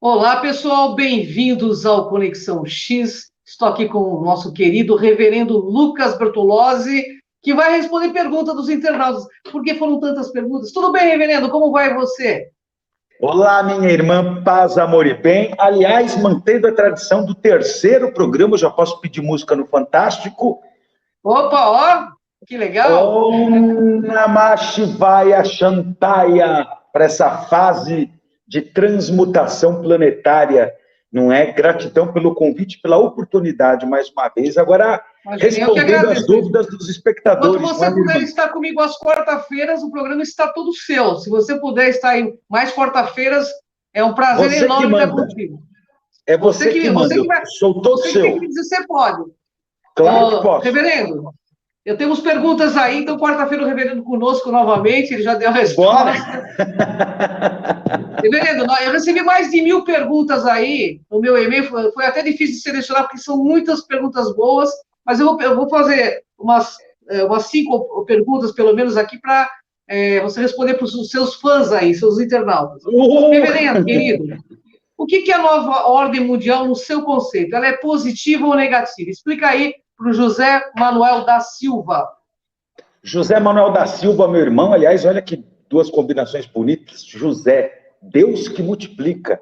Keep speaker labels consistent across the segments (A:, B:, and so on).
A: Olá, pessoal, bem-vindos ao Conexão X. Estou aqui com o nosso querido reverendo Lucas Bertolozzi, que vai responder perguntas dos internautas. Por que foram tantas perguntas? Tudo bem, reverendo? Como vai você?
B: Olá, minha irmã, paz, amor e bem. Aliás, mantendo a tradição do terceiro programa, eu já posso pedir música no Fantástico.
A: Opa, ó, que legal!
B: Om Namah Shivaya Shantaya, para essa fase de transmutação planetária, não é? Gratidão pelo convite, pela oportunidade, mais uma vez. Agora, respondendo as dúvidas dos espectadores.
A: Quando você puder estar comigo às quarta-feiras, o programa está todo seu. Se você puder estar aí mais quarta-feiras, é um prazer enorme estar contigo.
B: É você que manda, sou todo seu.
A: Você que tem que dizer, você pode.
B: Claro que posso.
A: Reverendo, eu tenho perguntas aí, então quarta-feira o reverendo conosco novamente, ele já deu a resposta. Reverendo, eu recebi mais de 1000 perguntas aí no meu e-mail, foi até difícil de selecionar, porque são muitas perguntas boas, mas eu vou fazer umas 5 perguntas, pelo menos, aqui para você responder para os seus fãs aí, seus internautas. Reverendo, querido, o que é a nova ordem mundial no seu conceito? Ela é positiva ou negativa? Explica aí para o José Manuel da Silva.
B: José Manuel da Silva, meu irmão, aliás, olha que duas combinações bonitas. José, Deus que multiplica.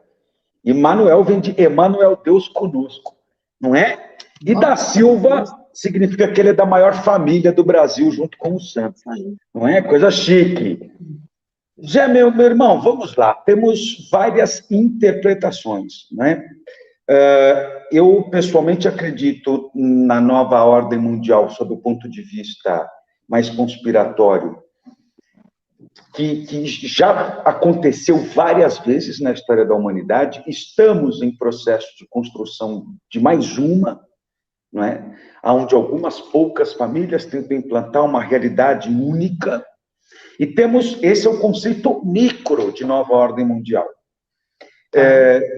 B: E Manuel vem de Emmanuel, Deus conosco, não é? E da Silva significa que ele é da maior família do Brasil, junto com o santo. Não é? Coisa chique. Já, meu irmão, vamos lá. Temos várias interpretações, né? Eu, pessoalmente, acredito na nova ordem mundial sob o ponto de vista mais conspiratório, que já aconteceu várias vezes na história da humanidade. Estamos em processo de construção de mais uma, não é? Onde algumas poucas famílias tentam implantar uma realidade única. E temos, esse é o conceito micro de nova ordem mundial.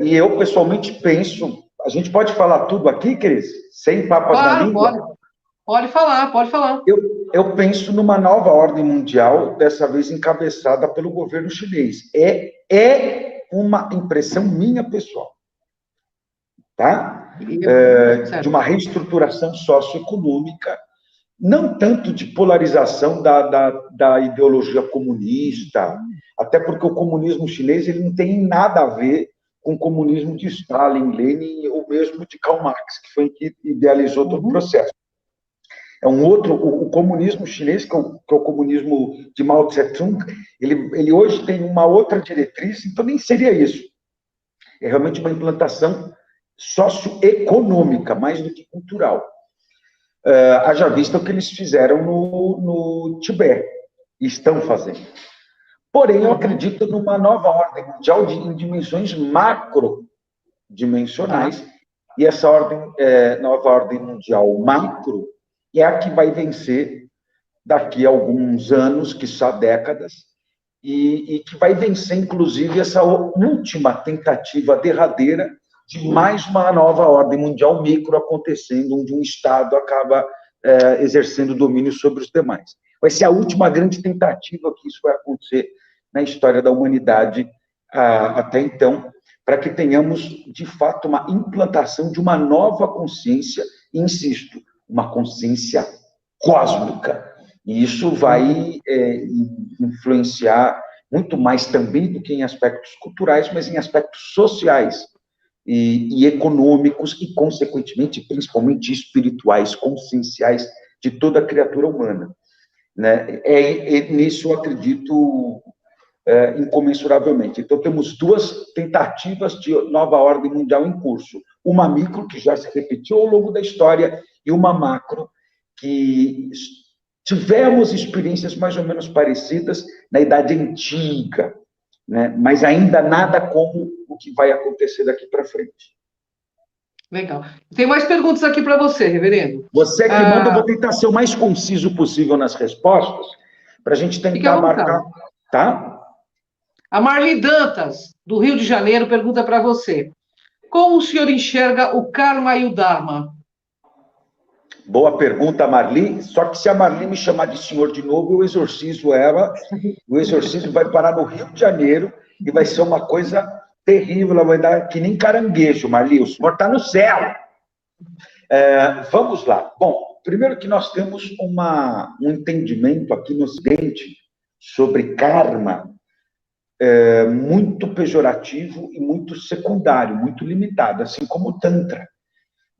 B: E eu, pessoalmente, penso, a gente pode falar tudo aqui, Cris? Sem papas na língua?
A: Pode falar, pode falar.
B: Eu penso numa nova ordem mundial, dessa vez encabeçada pelo governo chinês. É uma impressão minha pessoal, tá? De uma reestruturação socioeconômica, não tanto de polarização da ideologia comunista, até porque o comunismo chinês ele não tem nada a ver com o comunismo de Stalin, Lenin ou mesmo de Karl Marx, que foi que idealizou todo o processo. É um outro, o comunismo chinês, que é o comunismo de Mao Tse-tung, ele hoje tem uma outra diretriz, então nem seria isso. É realmente uma implantação socioeconômica, mais do que cultural. Haja vista o que eles fizeram no Tibete, e estão fazendo. Porém, eu acredito numa nova ordem mundial em dimensões macrodimensionais, e essa nova ordem mundial macro é a que vai vencer daqui a alguns anos, quiçá décadas, e que vai vencer, inclusive, essa última tentativa derradeira de mais uma nova ordem mundial micro acontecendo, onde um Estado acaba exercendo domínio sobre os demais. Vai ser a última grande tentativa que isso vai acontecer na história da humanidade até então, para que tenhamos, de fato, uma implantação de uma nova consciência, e, insisto, uma consciência cósmica. E isso vai influenciar muito mais também do que em aspectos culturais, mas em aspectos sociais e econômicos e, consequentemente, principalmente espirituais, conscienciais de toda a criatura humana. Né? Nisso eu acredito incomensuravelmente. Então, temos duas tentativas de nova ordem mundial em curso. Uma micro, que já se repetiu ao longo da história, e uma macro, que tivemos experiências mais ou menos parecidas na Idade Antiga, né? Mas ainda nada como o que vai acontecer daqui para frente.
A: Legal. Tem mais perguntas aqui para você, reverendo.
B: Você que manda, eu vou tentar ser o mais conciso possível nas respostas, para a gente tentar marcar. Tá?
A: A Marli Dantas, do Rio de Janeiro, pergunta para você: como o senhor enxerga o karma e o dharma?
B: Boa pergunta, Marli. Só que se a Marli me chamar de senhor de novo, eu exorcizo ela. O exorcismo vai parar no Rio de Janeiro e vai ser uma coisa terrível, ela vai dar que nem caranguejo, Marli, o senhor está no céu. Vamos lá. Bom, primeiro que nós temos um entendimento aqui no Ocidente sobre karma muito pejorativo e muito secundário, muito limitado, assim como o Tantra,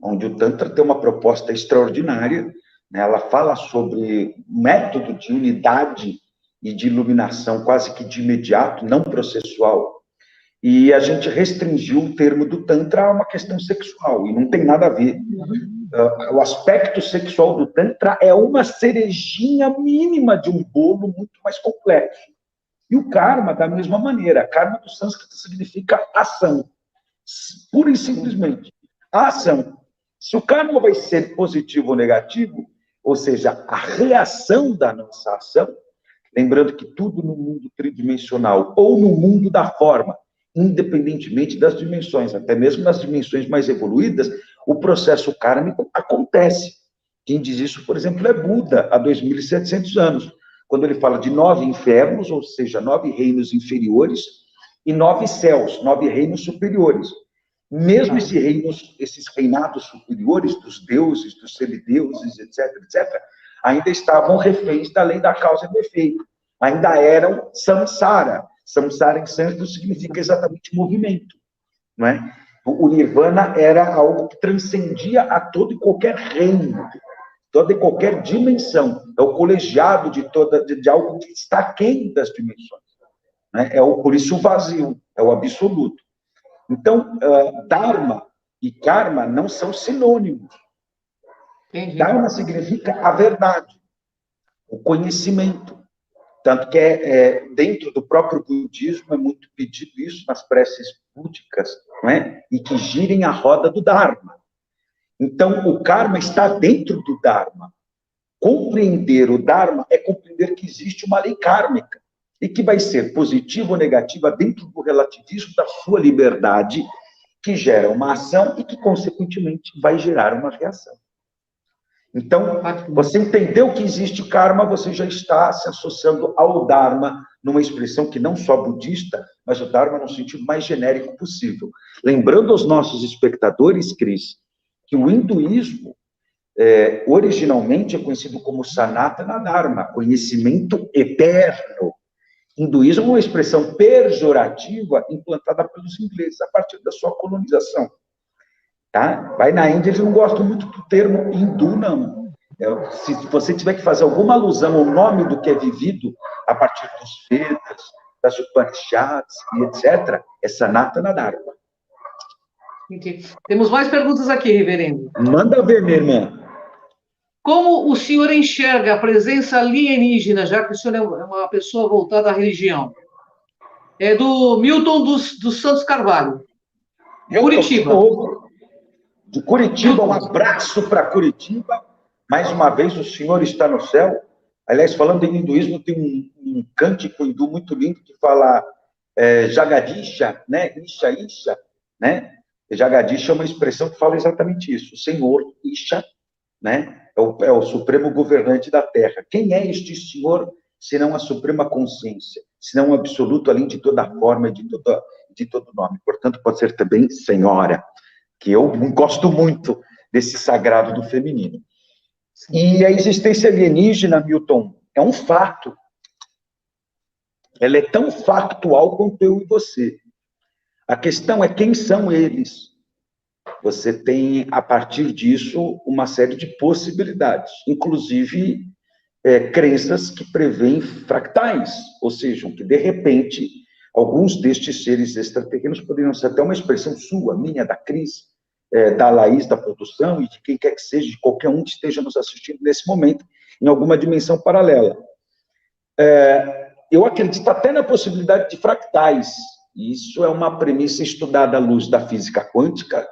B: onde o Tantra tem uma proposta extraordinária, né? Ela fala sobre método de unidade e de iluminação quase que de imediato, não processual, e a gente restringiu o termo do Tantra a uma questão sexual, e não tem nada a ver. O aspecto sexual do Tantra é uma cerejinha mínima de um bolo muito mais complexo. E o karma, da mesma maneira. Karma do sânscrito significa ação. Pura e simplesmente. A ação. Se o karma vai ser positivo ou negativo, ou seja, a reação da nossa ação, lembrando que tudo no mundo tridimensional ou no mundo da forma, independentemente das dimensões, até mesmo nas dimensões mais evoluídas, o processo kármico acontece. Quem diz isso, por exemplo, é Buda, há 2.700 anos, quando ele fala de 9 infernos, ou seja, 9 reinos inferiores, e 9 céus, 9 reinos superiores. Mesmo esses reinados superiores, dos deuses, dos semideuses, etc., ainda estavam reféns da lei da causa e do efeito. Ainda eram samsara. Samsara em sânscrito significa exatamente movimento, não é? O nirvana era algo que transcendia a todo e qualquer reino, toda e qualquer dimensão. É o colegiado de algo que está aquém das dimensões, né? Por isso o vazio, é o absoluto. Então, Dharma e Karma não são sinônimos. Entendi. Dharma significa a verdade, o conhecimento. Tanto que dentro do próprio budismo é muito pedido isso nas preces búdicas, não é? E que girem a roda do Dharma. Então, o karma está dentro do Dharma. Compreender o Dharma é compreender que existe uma lei kármica e que vai ser positiva ou negativa dentro do relativismo da sua liberdade, que gera uma ação e que, consequentemente, vai gerar uma reação. Então, você entendeu que existe karma, você já está se associando ao Dharma, numa expressão que não só budista, mas o Dharma no sentido mais genérico possível. Lembrando aos nossos espectadores, Cris, que o hinduísmo originalmente é conhecido como Sanatana Dharma, conhecimento eterno. Hinduísmo é uma expressão pejorativa implantada pelos ingleses a partir da sua colonização. Tá? Vai na Índia, eles não gostam muito do termo hindu, não. Se você tiver que fazer alguma alusão ao nome do que é vivido a partir dos Vedas, das Upanishads e etc., é Sanatana Dharma.
A: Entendi. Temos mais perguntas aqui, reverendo.
B: Manda ver, minha irmã.
A: Como o senhor enxerga a presença alienígena, já que o senhor é uma pessoa voltada à religião? É do Milton dos Santos Carvalho, Curitiba.
B: De Curitiba, um abraço para Curitiba. Mais uma vez, o senhor está no céu. Aliás, falando em hinduísmo, tem um cântico hindu muito lindo que fala Jagadisha, né? Isha, Isha, né? Jagadisha é uma expressão que fala exatamente isso. O Senhor, Isha, né? É o supremo governante da Terra. Quem é este senhor, senão a suprema consciência, senão o absoluto, além de toda forma e de todo nome? Portanto, pode ser também senhora, que eu gosto muito desse sagrado do feminino. E a existência alienígena, Milton, é um fato. Ela é tão factual quanto eu e você. A questão é quem são eles. Você tem, a partir disso, uma série de possibilidades, inclusive crenças que prevêem fractais, ou seja, que, de repente, alguns destes seres extraterrenos poderiam ser até uma expressão sua, minha, da Cris, da Laís, da produção, e de quem quer que seja, de qualquer um que esteja nos assistindo nesse momento, em alguma dimensão paralela. Eu acredito até na possibilidade de fractais. Isso é uma premissa estudada à luz da física quântica,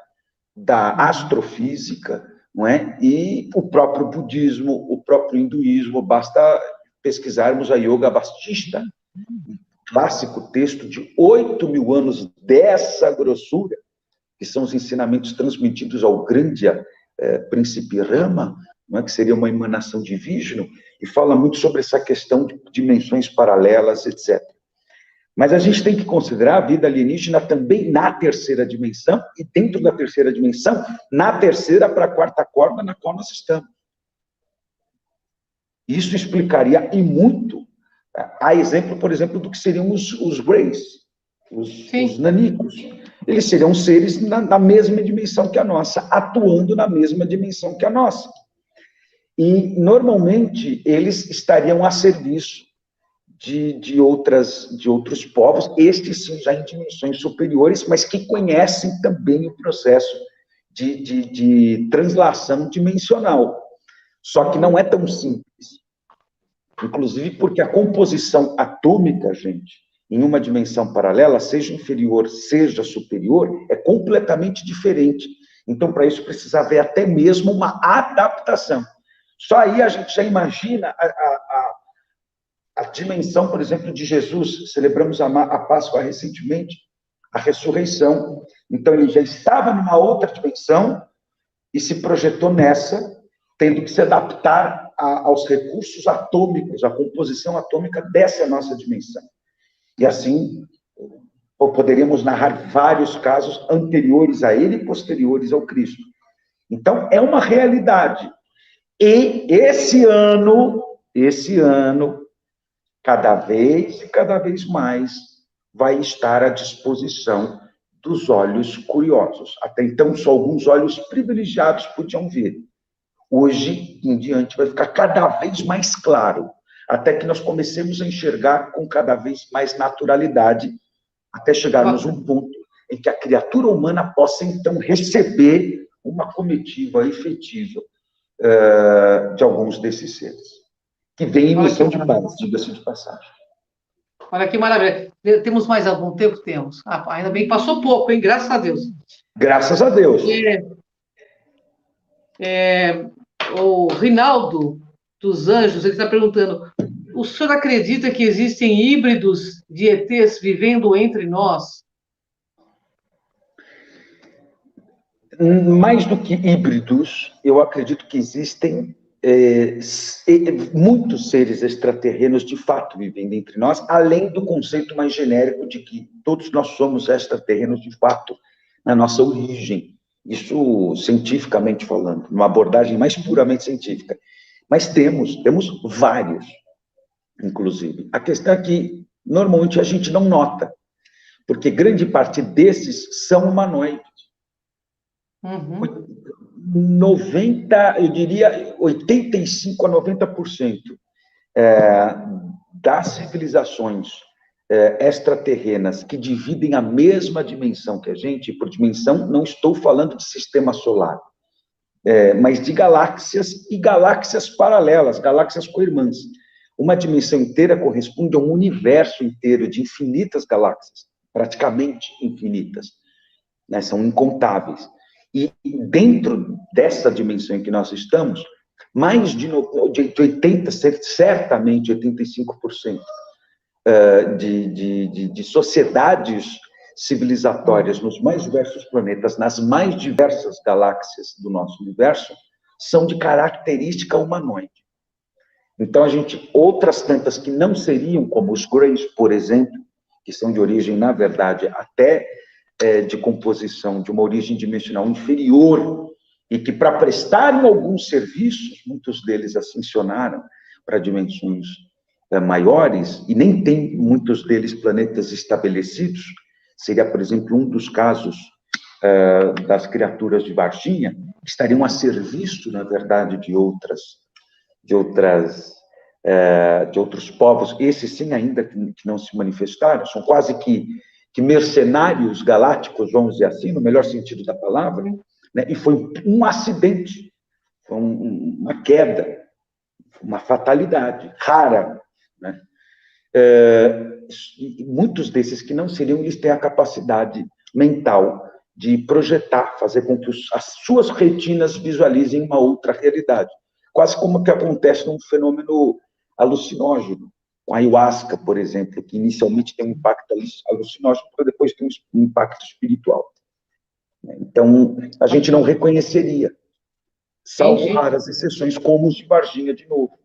B: da astrofísica, não é? E o próprio budismo, o próprio hinduísmo, basta pesquisarmos a Yoga Vastista, um clássico texto de 8.000 anos dessa grossura, que são os ensinamentos transmitidos ao grande príncipe Rama, não é? Que seria uma emanação de Vishnu, e fala muito sobre essa questão de dimensões paralelas, etc. Mas a gente tem que considerar a vida alienígena também na terceira dimensão, e dentro da terceira dimensão, na terceira para a quarta corda na qual nós estamos. Isso explicaria e muito, a exemplo, por exemplo, do que seriam os Greys, os nanicos. Eles seriam seres na mesma dimensão que a nossa, atuando na mesma dimensão que a nossa. E, normalmente, eles estariam a serviço de outros povos, estes sim já em dimensões superiores, mas que conhecem também o processo de translação dimensional. Só que não é tão simples. Inclusive porque a composição atômica, gente, em uma dimensão paralela, seja inferior, seja superior, é completamente diferente. Então, para isso, precisa haver até mesmo uma adaptação. Só aí a gente já imagina a dimensão, por exemplo, de Jesus. Celebramos a Páscoa recentemente, a ressurreição. Então, ele já estava numa outra dimensão e se projetou nessa, tendo que se adaptar aos recursos atômicos, à composição atômica dessa nossa dimensão. E assim, poderíamos narrar vários casos anteriores a ele e posteriores ao Cristo. Então, é uma realidade. E esse ano, cada vez mais, vai estar à disposição dos olhos curiosos. Até então, só alguns olhos privilegiados podiam ver. Hoje em diante vai ficar cada vez mais claro, até que nós comecemos a enxergar com cada vez mais naturalidade, até chegarmos a um ponto em que a criatura humana possa, então, receber uma comitiva efetiva de alguns desses seres, que vem em missão de paz, diga-se de passagem.
A: Olha que maravilha. Temos mais algum tempo? Temos. Ainda bem que passou pouco, hein? Graças a Deus.
B: Graças a Deus.
A: O Rinaldo dos Anjos, ele está perguntando, o senhor acredita que existem híbridos de ETs vivendo entre nós?
B: Mais do que híbridos, eu acredito que existem muitos seres extraterrenos de fato vivendo entre nós, além do conceito mais genérico de que todos nós somos extraterrenos de fato na nossa origem. Isso cientificamente falando, numa abordagem mais puramente científica. Mas temos vários, inclusive. A questão é que, normalmente, a gente não nota, porque grande parte desses são humanoides. 85% a 90% das civilizações extraterrenas que dividem a mesma dimensão que a gente, por dimensão não estou falando de sistema solar, mas de galáxias e galáxias paralelas, galáxias co-irmãs. Uma dimensão inteira corresponde a um universo inteiro de infinitas galáxias, praticamente infinitas, né? São incontáveis. E dentro dessa dimensão em que nós estamos, mais de 80%, certamente 85%, de sociedades civilizatórias nos mais diversos planetas, nas mais diversas galáxias do nosso universo, são de característica humanoide. Então, outras tantas que não seriam, como os Greys, por exemplo, que são de origem, na verdade, até de composição, de uma origem dimensional inferior, e que, para prestarem alguns serviços, muitos deles ascensionaram para dimensões maiores, e nem tem muitos deles planetas estabelecidos. Seria, por exemplo, um dos casos das criaturas de Varginha, que estariam a serviço, na verdade, de outros povos, esses sim ainda que não se manifestaram, são quase que mercenários galácticos, vamos dizer assim, no melhor sentido da palavra, né? E foi um acidente, foi uma queda, uma fatalidade rara, né? Muitos desses que não seriam, eles têm a capacidade mental de projetar, fazer com que as suas retinas visualizem uma outra realidade. Quase como que acontece num fenômeno alucinógeno, com a ayahuasca, por exemplo, que inicialmente tem um impacto alucinógeno, para depois ter um impacto espiritual. Então, a gente não reconheceria, salvo raras exceções, como os de Varginha, de novo,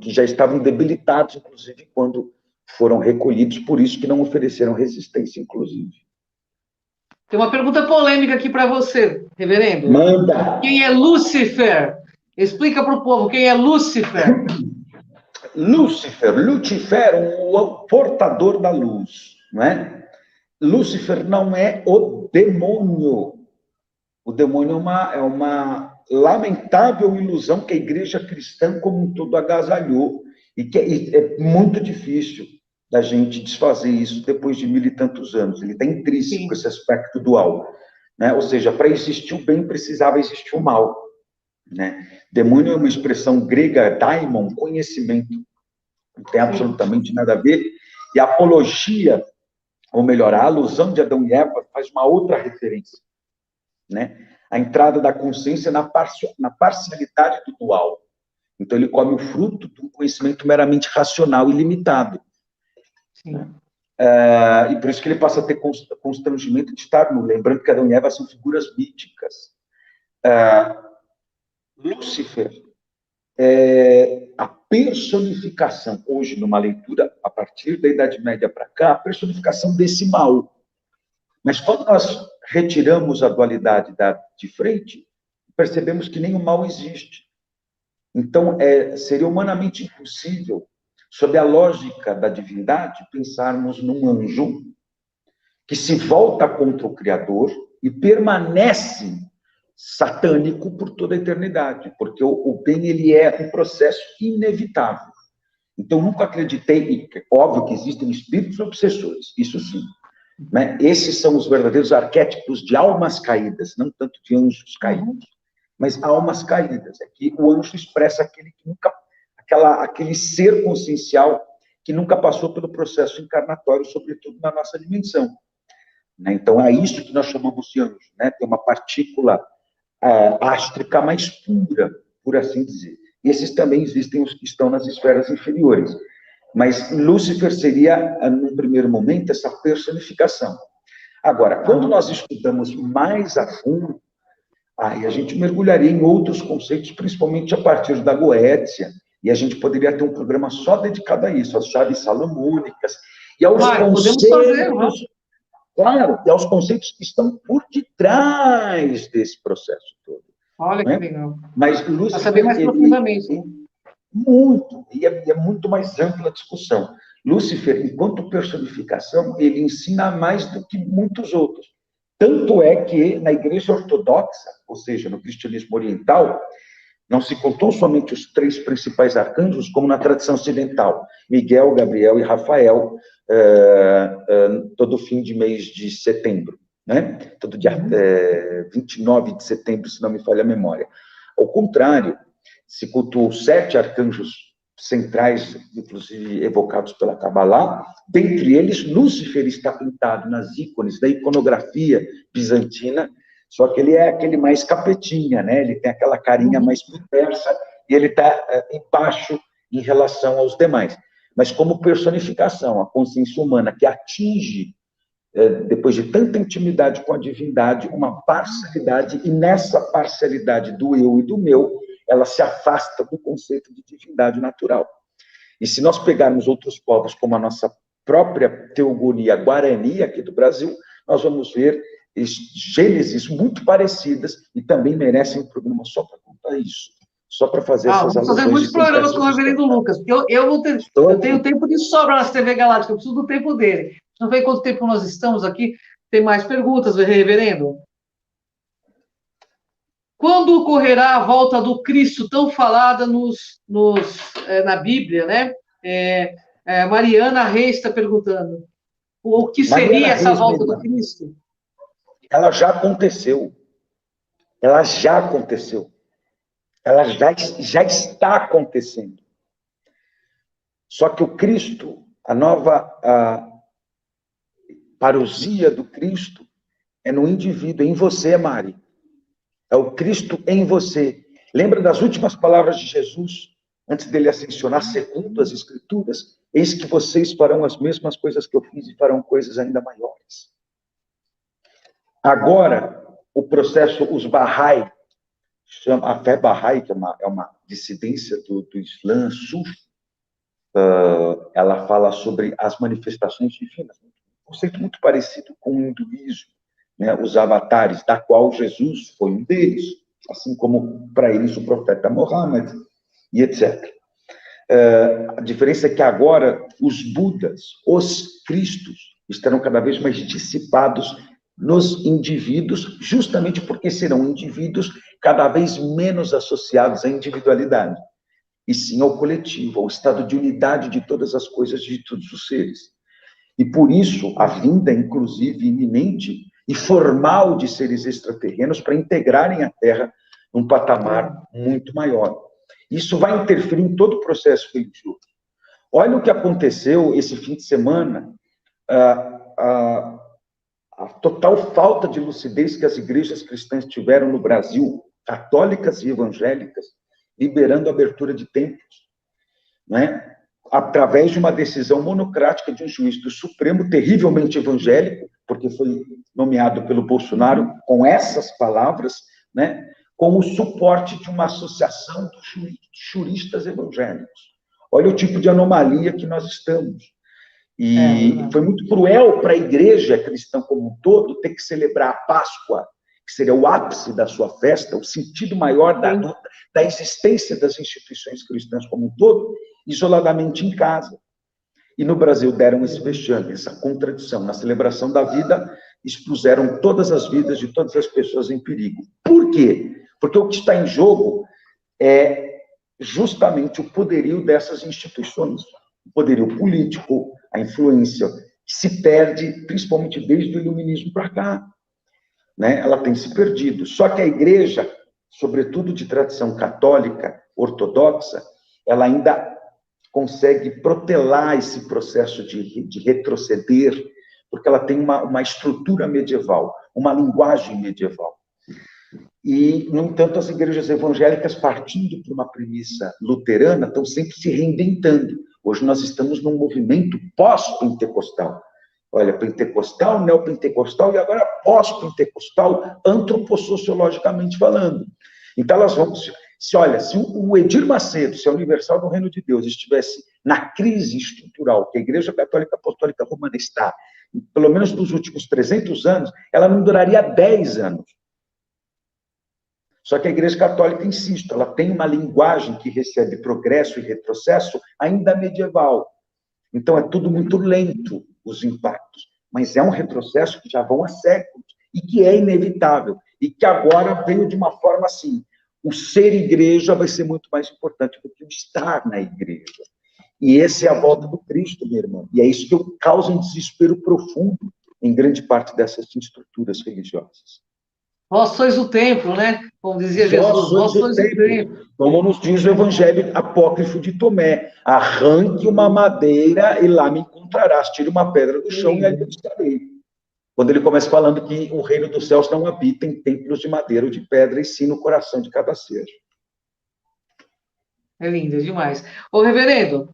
B: que já estavam debilitados, inclusive, quando foram recolhidos, por isso que não ofereceram resistência, inclusive.
A: Tem uma pergunta polêmica aqui para você, reverendo.
B: Manda!
A: Quem é Lúcifer? Explica para o povo quem é Lúcifer.
B: Lucifer, o portador da luz, não é? Lúcifer não é o demônio. O demônio é uma lamentável ilusão que a igreja cristã como um todo agasalhou e que é muito difícil da gente desfazer isso depois de 1000 e tantos anos. Ele está intrínseco, esse aspecto dual, né? Ou seja, para existir o bem precisava existir o mal, né? Demônio é uma expressão grega, daimon, conhecimento. Não tem absolutamente nada a ver. E a apologia, ou melhor, a alusão de Adão e Eva faz uma outra referência, né? A entrada da consciência na parcialidade do dual. Então, ele come o fruto de um conhecimento meramente racional e limitado. Né? E por isso que ele passa a ter constrangimento de estar nu. Lembrando que Adão e Eva são figuras míticas. Lúcifer é a personificação, hoje, numa leitura, a partir da Idade Média para cá, a personificação desse mal. Mas quando nós retiramos a dualidade de frente, percebemos que nem o mal existe. Então, seria humanamente impossível, sob a lógica da divindade, pensarmos num anjo que se volta contra o Criador e permanece satânico por toda a eternidade, porque o bem ele é um processo inevitável. Então, nunca acreditei, óbvio que existem espíritos obsessores, isso sim, né? Esses são os verdadeiros arquétipos de almas caídas, não tanto de anjos caídos, mas almas caídas. É que o anjo expressa aquele que nunca, aquele ser consciencial que nunca passou pelo processo encarnatório, sobretudo na nossa dimensão. Né? Então, é isso que nós chamamos de anjo, né? Tem uma partícula ástrica mais pura, por assim dizer. Esses também existem os que estão nas esferas inferiores. Mas Lúcifer seria, num primeiro momento, essa personificação. Agora, quando nós estudamos mais a fundo, aí a gente mergulharia em outros conceitos, principalmente a partir da Goétia, e a gente poderia ter um programa só dedicado a isso, às chaves salomônicas, e aos conceitos... Claro, e aos conceitos que estão por detrás desse processo todo.
A: Olha
B: né?
A: Que legal.
B: Mas Lúcifer...
A: Para saber mais profundamente. Né?
B: Muito, e é muito mais ampla a discussão. Lúcifer, enquanto personificação, ele ensina mais do que muitos outros. Tanto é que na Igreja Ortodoxa, ou seja, no cristianismo oriental, não se contou somente os 3 principais arcanjos, como na tradição ocidental, Miguel, Gabriel e Rafael, todo fim de mês de setembro, né? Todo dia 29 de setembro, se não me falha a memória. Ao contrário, se cultuou 7 arcanjos centrais, inclusive evocados pela Kabbalah, dentre eles, Lúcifer está pintado nas ícones da iconografia bizantina, só que ele é aquele mais capetinha, né? Ele tem aquela carinha mais perversa e ele está embaixo em relação aos demais. Mas como personificação, a consciência humana que atinge, depois de tanta intimidade com a divindade, uma parcialidade, e nessa parcialidade do eu e do meu, ela se afasta do conceito de divindade natural. E se nós pegarmos outros povos, como a nossa própria teogonia guarani aqui do Brasil, nós vamos ver gênesis muito parecidas e também merecem um programa só para contar isso, só para fazer essas alusões.
A: Vamos fazer muitos programas com o reverendo Lucas, porque eu tenho tempo de sobra na TV Galáctica, eu preciso do tempo dele. Não sei quanto tempo nós estamos aqui, tem mais perguntas, reverendo? Quando ocorrerá a volta do Cristo, tão falada na Bíblia, né? Mariana Reis está perguntando. O que seria essa volta do Cristo?
B: Ela já aconteceu. Ela já aconteceu. Ela já está acontecendo. Só que o Cristo, a nova parousia do Cristo, é no indivíduo, é em você, Mari. É o Cristo em você. Lembra das últimas palavras de Jesus, antes dele ascensionar, segundo as Escrituras? Eis que vocês farão as mesmas coisas que eu fiz e farão coisas ainda maiores. Agora, o processo, os Bahá'í, a fé Bahá'í, que é uma dissidência do Islã Sufi, ela fala sobre as manifestações divinas, um conceito muito parecido com o hinduísmo, né? Os avatares, da qual Jesus foi um deles, assim como para eles o profeta Muhammad, e etc. A diferença é que agora os Budas, os Cristos, estarão cada vez mais dissipados nos indivíduos, justamente porque serão indivíduos cada vez menos associados à individualidade, e sim ao coletivo, ao estado de unidade de todas as coisas, de todos os seres. E por isso, a vinda, inclusive, iminente e formal de seres extraterrenos para integrarem a Terra num patamar muito maior. Isso vai interferir em todo o processo religioso. Olha o que aconteceu esse fim de semana, a total falta de lucidez que as igrejas cristãs tiveram no Brasil, católicas e evangélicas, liberando a abertura de templos, né? Através de uma decisão monocrática de um juiz do Supremo, terrivelmente evangélico, porque foi nomeado pelo Bolsonaro com essas palavras, né? Com o suporte de uma associação de juristas evangélicos. Olha o tipo de anomalia que nós estamos. E foi muito cruel para a igreja cristã como um todo ter que celebrar a Páscoa, que seria o ápice da sua festa, o sentido maior da existência das instituições cristãs como um todo, isoladamente em casa. E no Brasil deram esse vexame, essa contradição. Na celebração da vida, expuseram todas as vidas de todas as pessoas em perigo. Por quê? Porque o que está em jogo é justamente o poderio dessas instituições, o poderio político, a influência, que se perde, principalmente desde o iluminismo para cá, né? Ela tem se perdido. Só que a igreja, sobretudo de tradição católica, ortodoxa, ela ainda consegue protelar esse processo de retroceder, porque ela tem uma estrutura medieval, uma linguagem medieval. E, no entanto, as igrejas evangélicas, partindo de uma premissa luterana, estão sempre se reinventando. Hoje nós estamos num movimento pós-pentecostal. Olha, pentecostal, neopentecostal e agora pós-pentecostal, antropossociologicamente falando. Então, elas vão... Se o Edir Macedo, se a Universal do Reino de Deus estivesse na crise estrutural que a Igreja Católica Apostólica Romana está, pelo menos nos últimos 300 anos, ela não duraria 10 anos. Só que a Igreja Católica, insisto, ela tem uma linguagem que recebe progresso e retrocesso ainda medieval. Então, é tudo muito lento, os impactos. Mas é um retrocesso que já vão há séculos e que é inevitável. E que agora veio de uma forma assim. O ser igreja vai ser muito mais importante do que o estar na igreja. E essa é a volta do Cristo, minha irmã. E é isso que causa um desespero profundo em grande parte dessas estruturas religiosas.
A: Vós sois o templo, né? Como dizia Jesus, vós sois o templo.
B: Como nos diz o Evangelho apócrifo de Tomé, arranque uma madeira e lá me encontrarás, tire uma pedra do chão e ali eu estarei. Quando ele começa falando que o reino dos céus não habita em templos de madeira ou de pedra, e sim no coração de cada ser.
A: É lindo, é demais. Ô, reverendo,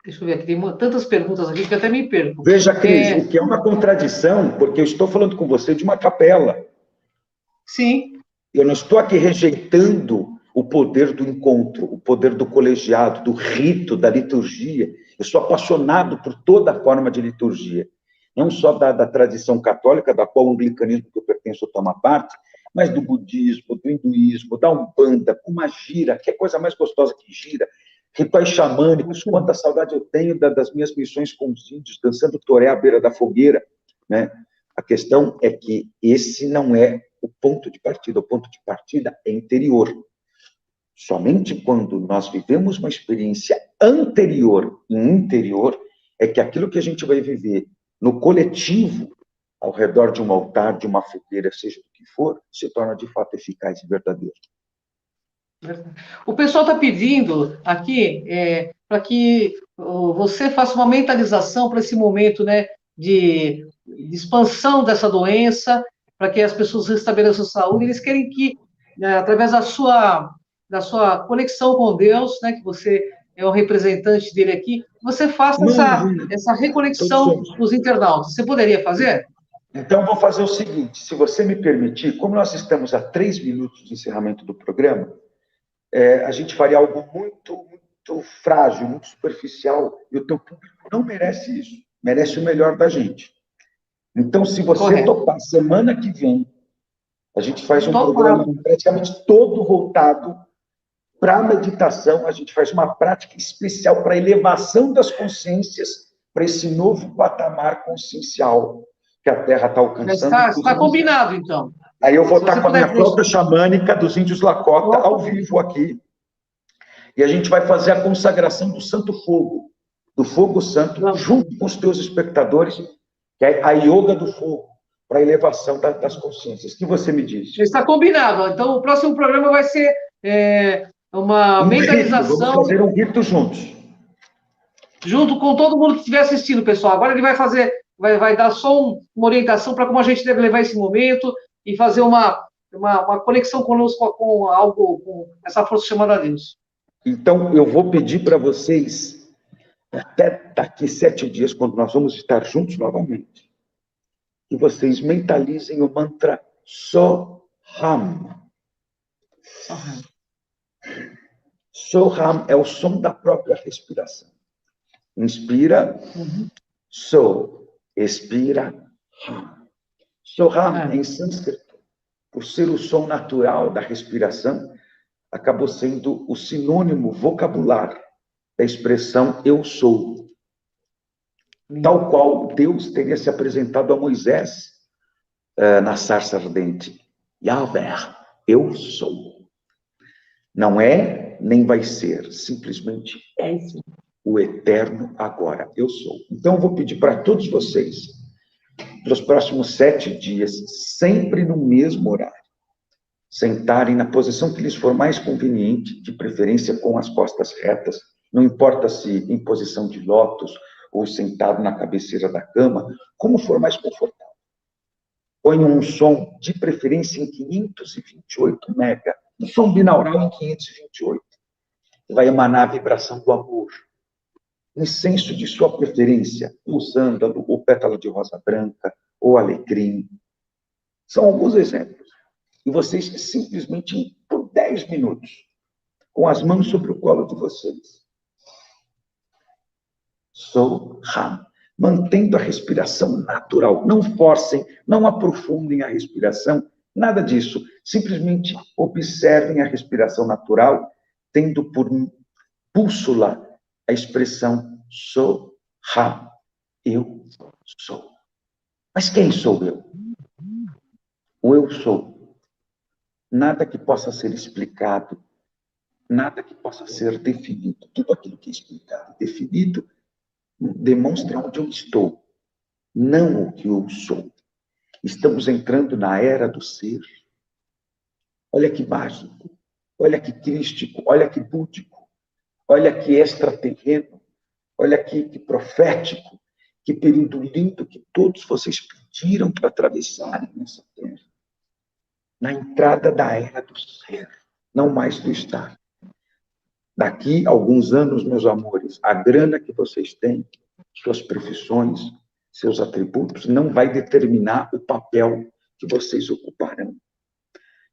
A: deixa eu ver aqui, tem tantas perguntas aqui que eu até me perco.
B: Veja, Cris, o que é uma contradição, porque eu estou falando com você de uma capela.
A: Sim.
B: Eu não estou aqui rejeitando o poder do encontro, o poder do colegiado, do rito, da liturgia. Eu sou apaixonado por toda a forma de liturgia. Não só da tradição católica, da qual o anglicanismo que eu pertenço toma parte, mas do budismo, do hinduísmo, da umbanda, uma gira, que é coisa mais gostosa que gira, rituais xamânicos, quanta saudade eu tenho das minhas missões com os índios, dançando toré à beira da fogueira, né? A questão é que esse não é o ponto de partida é interior. Somente quando nós vivemos uma experiência anterior e interior, é que aquilo que a gente vai viver no coletivo, ao redor de um altar, de uma fogueira, seja do que for, se torna de fato eficaz e verdadeiro.
A: O pessoal está pedindo aqui para que você faça uma mentalização para esse momento, né, de expansão dessa doença, para que as pessoas restabeleçam a saúde. Eles querem que, através da sua conexão com Deus, né, que você é o representante dele aqui, você faça essa reconexão dos internautas. Você poderia fazer?
B: Então, vou fazer o seguinte, se você me permitir, como nós estamos a 3 minutos de encerramento do programa, a gente faria algo muito, muito frágil, muito superficial, e o teu público não merece isso, merece o melhor da gente. Então, se você
A: Correto.
B: topar semana que vem, a gente faz um
A: Topado.
B: programa praticamente todo voltado para a meditação, a gente faz uma prática especial para a elevação das consciências, para esse novo patamar consciencial que a Terra está alcançando.
A: Está combinado, então.
B: Aí eu vou
A: Se
B: estar
A: você
B: com a
A: puder
B: minha flauta xamânica dos índios Lakota ao vivo aqui. E a gente vai fazer a consagração do Santo Fogo, do Fogo Santo, junto com os teus espectadores, que é a yoga do fogo, para a elevação das consciências. O que você me diz?
A: Está combinado. Então, o próximo programa vai ser uma mentalização.
B: Vamos fazer um rito juntos.
A: Junto com todo mundo que estiver assistindo, pessoal. Agora ele vai fazer, vai dar só uma orientação para como a gente deve levar esse momento e fazer uma conexão conosco com algo, com essa força chamada Deus.
B: Então, eu vou pedir para vocês, até daqui 7 dias, quando nós vamos estar juntos novamente, que vocês mentalizem o mantra Soham. Soham é o som da própria respiração. Inspira, So. Expira, Ham. Soham, em sânscrito, por ser o som natural da respiração, acabou sendo o sinônimo vocabular da expressão eu sou. Tal qual Deus teria se apresentado a Moisés na sarça ardente. Yahvé, eu sou. Não é, nem vai ser, simplesmente é o eterno agora. Eu sou. Então, eu vou pedir para todos vocês, nos próximos 7 dias, sempre no mesmo horário, sentarem na posição que lhes for mais conveniente, de preferência com as costas retas, não importa se em posição de lótus ou sentado na cabeceira da cama, como for mais confortável. Ponham um som, de preferência em 528 mega, um som binaural em 528, que vai emanar a vibração do amor. Incenso de sua preferência, o sândalo, ou pétala de rosa branca, ou alecrim. São alguns exemplos. E vocês simplesmente, por 10 minutos, com as mãos sobre o colo de vocês, Soham, mantendo a respiração natural. Não forcem, não aprofundem a respiração, nada disso. Simplesmente observem a respiração natural, tendo por bússola a expressão Soham. Eu sou. Mas quem sou eu? O eu sou. Nada que possa ser explicado, nada que possa ser definido. Tudo aquilo que é explicado e definido demonstra onde eu estou, não o que eu sou. Estamos entrando na era do ser. Olha que mágico, olha que crístico, olha que búdico, olha que extraterreno, olha que profético, que período lindo que todos vocês pediram para atravessarem nessa terra. Na entrada da era do ser, não mais do estar. Daqui a alguns anos, meus amores, a grana que vocês têm, suas profissões, seus atributos, não vai determinar o papel que vocês ocuparão.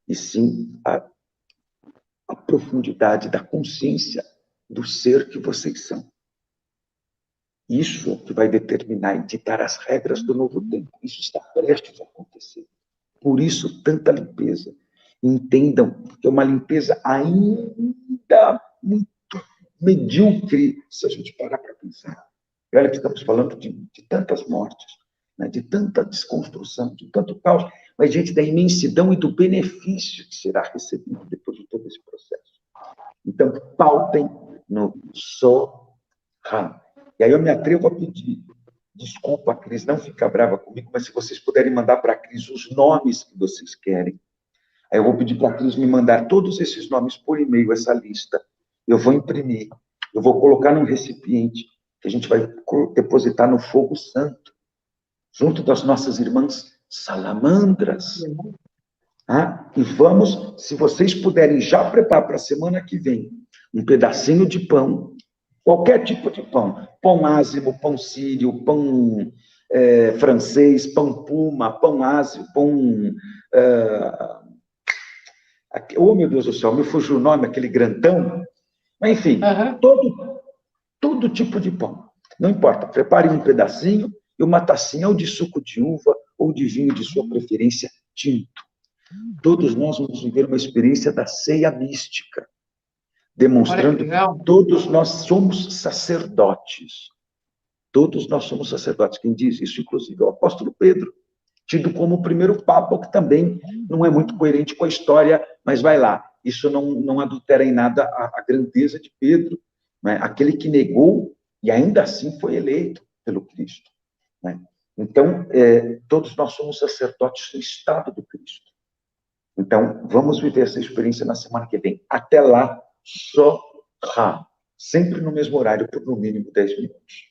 B: E sim a profundidade da consciência do ser que vocês são. Isso que vai determinar e ditar as regras do novo tempo. Isso está prestes a acontecer. Por isso, tanta limpeza. Entendam que é uma limpeza ainda muito medíocre, se a gente parar para pensar. E olha que estamos falando de tantas mortes, né? De tanta desconstrução, de tanto caos, mas diante da imensidão e do benefício que será recebido depois de todo esse processo. Então, pautem no Soham. E aí eu me atrevo a pedir, desculpa, Cris, não fica brava comigo, mas se vocês puderem mandar para a Cris os nomes que vocês querem, aí eu vou pedir para a Cris me mandar todos esses nomes por e-mail, essa lista. Eu vou imprimir, eu vou colocar num recipiente que a gente vai depositar no fogo santo, junto das nossas irmãs salamandras. E vamos, se vocês puderem já preparar para a semana que vem, um pedacinho de pão, qualquer tipo de pão, pão ázimo, pão sírio, pão francês, pão puma, pão ázimo, pão Oh, meu Deus do céu, me fugiu o nome, aquele grandão. Mas, enfim, todo tipo de pão. Não importa, prepare um pedacinho e uma tacinha ou de suco de uva ou de vinho de sua preferência tinto. Todos nós vamos viver uma experiência da ceia mística, demonstrando que todos nós somos sacerdotes. Todos nós somos sacerdotes. Quem diz isso, inclusive, é o apóstolo Pedro, tido como o primeiro papa, o que também não é muito coerente com a história, mas vai lá. Isso não adultera em nada a grandeza de Pedro, né? Aquele que negou e ainda assim foi eleito pelo Cristo, né? Então, todos nós somos sacerdotes do estado do Cristo. Então, vamos viver essa experiência na semana que vem. Até lá, só sempre no mesmo horário, por no mínimo 10 minutos.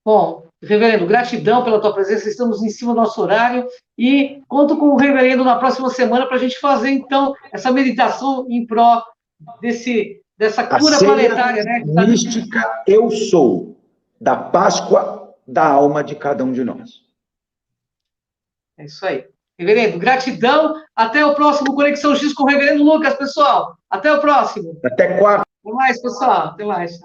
A: Bom, reverendo, gratidão pela tua presença, estamos em cima do nosso horário e conto com o reverendo na próxima semana para a gente fazer, então, essa meditação em pró dessa cura planetária, né?
B: Mística, eu sou, da Páscoa da alma de cada um de nós.
A: É isso aí. Reverendo, gratidão. Até o próximo Conexão X com o reverendo Lucas, pessoal. Até o próximo.
B: Até quarta.
A: Até mais, pessoal. Até mais.